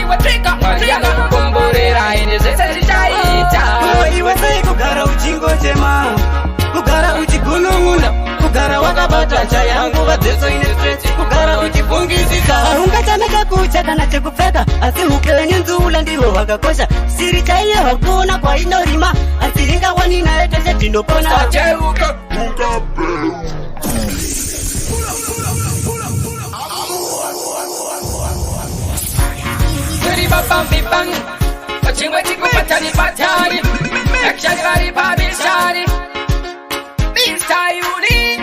iwe trika Mariana kukomborera ine zvese zvichaita. Iwe sei kugara uchingochema, kugara uchigunun'una, kugara wakabata chayangu vadzeso ine stress, kugara uchifungisisa. Ungatamika kucha kana chekupfeka, asi upenyu nzula ndiwo wakakosha. Siri chaiyo hakuna kwa inorima, asi ringawani naye teshe tinopona. Sacheuka bam pachimwe tiko patani yakshagari babishari Mr. Uni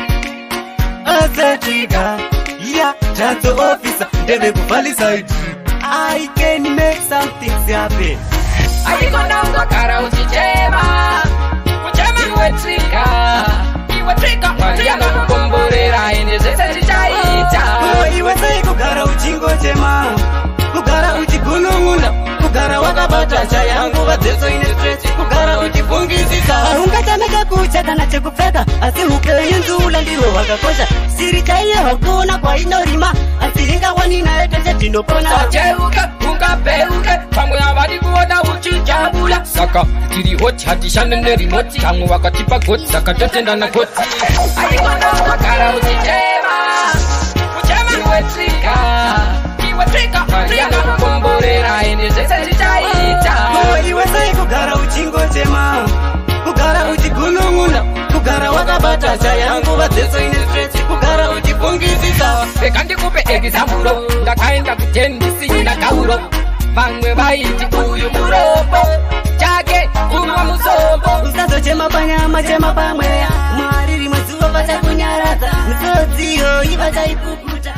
Azatika yeah that's officer ndebe kufalisa it I can make something happen. Ayikona ungakara uchichema iwe trika Mariana kukomborera ine zvese zvichaita. Iwe sei kugara uchingochema, kugara uchigunun'una, kugara wakabata chayangu vadzeso ine stress, kugara uchifungisisa. Ungatamika kucha kana chekupfeka, asi upenyu nzula ndiwo wakakosha. Siri chaiyo hakuna kwa inorima, asi ringawani naye teshe tinopona. Sacheuka ungapeuke pamwe avadi kuona uchijabula. Saka tiri hoti hatishane nerimoti, kamwe wakatipa goti saka totendana goti. Ayikona ungakara uchichema iwe trika Mariana kukomborera ine zvese zvichaita. Iwe sei kugara uchingochema, kugara uchigunun'una, kugara wakabata chayangu vadzeso ine stress, kugara uchifungisisa. Reka ndikupe example, ndakaenda kutendisina tauro, vamwe vaiti uyu murombo chake kumwa musombo. Usazochema panyama chema pamweya, mariri mazuva vachakunyaradza, mitsodziyo ivachaipukuta.